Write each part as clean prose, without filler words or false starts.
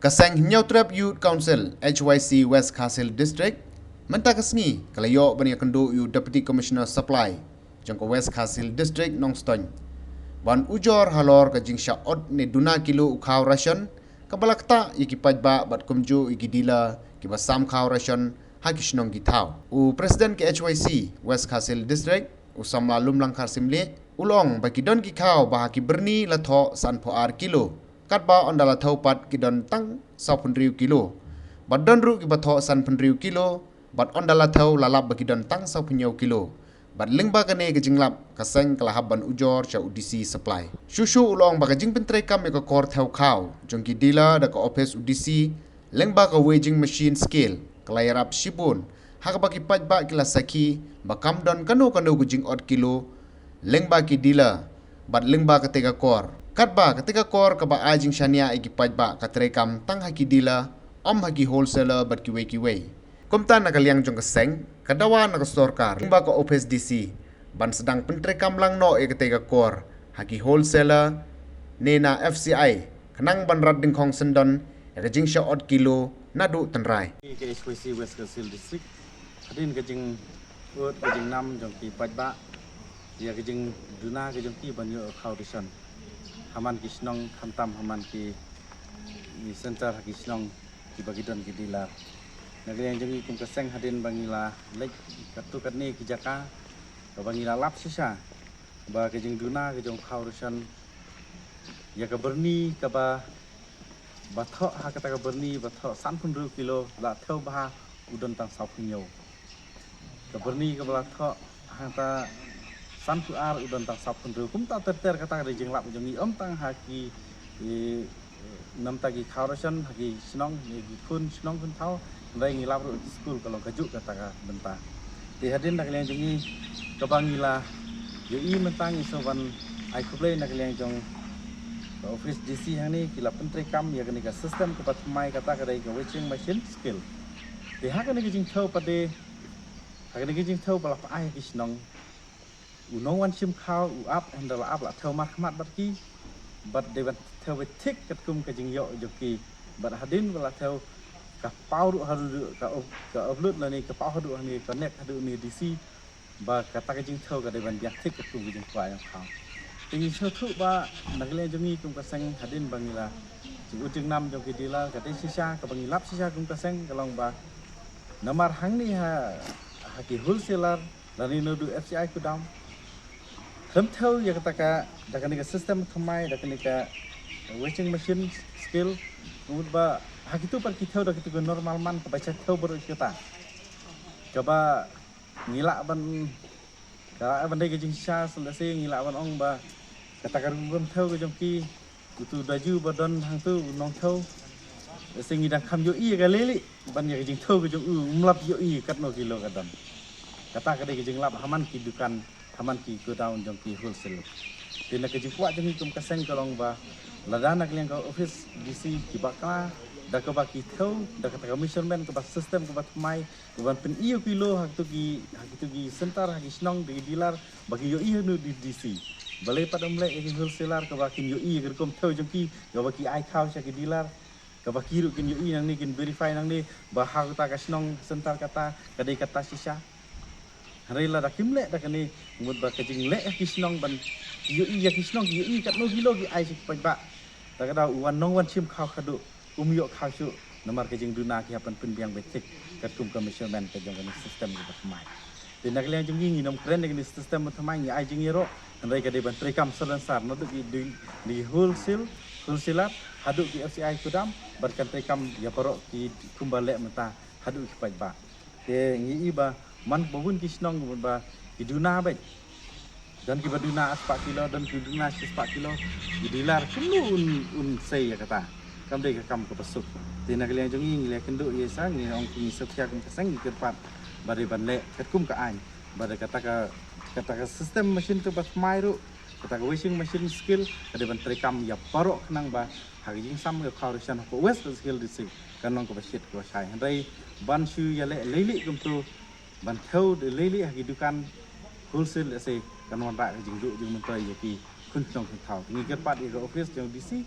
Kaseng Nyautrap Youth Council HYC West Khasil District menta kasngi kalayo bani kendo yu Deputy Commissioner Supply jangko West Khasil District Nongstony ban ujor halor ka jingsha od ne duna kilo ukhaw ration kabalakta iki pajba bat kumju iki dila ki basam khaw ration hakishnong githaw u President ke HYC West Khasil District usamla lumlang kharsimle ulong bakidon ki khaw bahaki berni latho san ar kilo katba ondala thau pat kidon tang 10,000 kilo badon ru ki batho san 10,000 kilo bat ondala thau lalap bakidon tang 10,000 kilo bat lingba kane ke jinglap kaseng kalahaban ujor cha UDC supply shushu ulong baka jing pentre kam ka kor thau khaw jongki dila da ka office UDC lengba ka waging machine scale kalayarap shibun hak baki pajba kila saki bakam don kanu gujing od kilo lengba ki dila bat lengba ka tega kor katba ketika kor ka ba ajing shania iki pajba ka trekam tang haki dila haki wholesaler bat kiwe kumta nakaliang jong kaseng kadawa nakastorkar lingba ka office DC ban sedang pentrekam lang no e ketika kor haki wholesaler nena FCI kanang ban rad ding khong sendon e jing sha od kilo nadu tenrai ke HYC West Khasil District hadin ke jing ut ke jing nam jong ki pajba dia ke jing duna ke jong ki ban yo foundation haman ki snong khamtam haman ki center ki snong ki bagidon ki dila nagriang jong kum kaseng hadin bangila lek katu katni ki jaka bangila lap sisa ba ke jing duna ke jong foundation ya ka berni ka ba batho ha kata ka berni batho 10,000 kilo la theu ba udon tang 10,000 ka berni ka batho hanta san pu ar udon tang 10,000 kum ta ter kata jing lap jong om tang haki nam tagi khawrasan haki snong ni kun snong kun thau ndai ngi lap ru school kalau kajuk kata ka benta ti hadin nak leng jong ka bangila yo i mentang isowan ai kuble nak leng jong office DC hani kila pentre kam ya kani ka system ko patmai kata ka dai ka washing machine skill ti ha kani jing thau pade ha kani jing thau bala pa ai kisnong unong wan sim khaw u up and la up la thau mat khamat bat ki bat de bat thau we tik kat kum ka jing yo joki bat hadin bala thau ka pau ru haru ka upload la ni ka pau haru ni connect haru ni DC ba kata ka jing thau ka de ban yak tik kat kum jing kwa yang khaw ting sơ thu ba nakle jongi kum kaseng hadin bangila jing nam joki dila ka te sisa ka bangilap sisa kum kaseng kalong ba namar hang ni ha ki wholesaler lani no du FCI ku dam tham thau ya kata ka dakani ka system thamai dakani ka washing machine skill mud ba ha kitu par ki thau dakitu normal man ka bacha thau baru kita ka ba ngila ban ka ban dai ka jing sisa selesai ngila ban ong ba kata karum thau ke jongki tu daju badon hang tu nong thau singi dang kham yo i ka leli ban ya jing thau ke jong mlap yo i kat no kilo kadon kata ka dei ke jing lap haman ki dukan haman ki go down jongki wholesale tin ka jing kwa jong kum kaseng kalong ba ladana kleng ka office DC ki bakla da ka ba ki thau da ka measurement ka ba system ka ba mai ban pen iyo kilo hak tu ki center hak snong di dealer bagi yo i nu di DC balai pada mulai yang wholesaler ke bakin yo i gerkom thau jongki ke baki ai khaw cha ke dealer ke baki ru kin yo i nang ni kin verify nang ni bahar ta ka snong sentar kata kadai kata sisa harila da kimle da kani mud ba ka jing le ki snong ban yo i ya ki snong yo i kat no kilo ki ai sik pa da ka wan nong wan chim khaw khadu yo khaw chu namar ka jing duna ki hapan pun biang betik kat kum commission ka jong ni system ki batmai tin nak leng jong ngi nom kren ni system batmai ni ai jing ro andai ka de ban trekam sar no tu di wholesaler hadu ki FCI kudam barkan trekam ya paro ki kumbale mata hadu ki pajba te ngi iba man bawun ki snong ba ki duna ba dan ki baduna 4 kilo dan ki duna 4 kilo ki dilar kulu un sei ya kata kam de ka kam ka pasuk te nak liang jong ngi le kendu ye sang ngi ong ki sokya kum sang ki kerpat bare ban le kat kum ka ai bare kata ka sistem mesin tu pas mai ru kata ka washing machine skill ada ban trekam ya parok nang ba hagi jing sam ka khawrisan ko west skill disik kanong ko basit ko sai handai ban shu ya leli kum tu ban thau de leli hagi dukan wholesale se kanon ra jing du jing mentai ya ki kun chong kun thau ngi kat pat ka office jong DC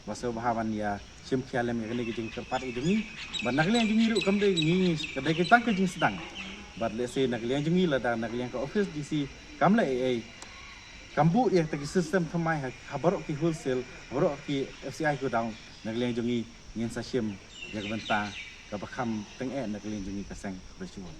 Baso bahawan ya sim kialem ya kene kijing terpat ujungi ban naklian jungi ru kam de ngi kedai kita kijing sedang bat le se naklian jungi la da naklian ka office dc kam le ai kambu ya tagi sistem thamai ha barok ki wholesale barok ki fci ko down naklian jungi ngin sa sim ya benta ka bakham teng naklian jungi ka sang bersyukur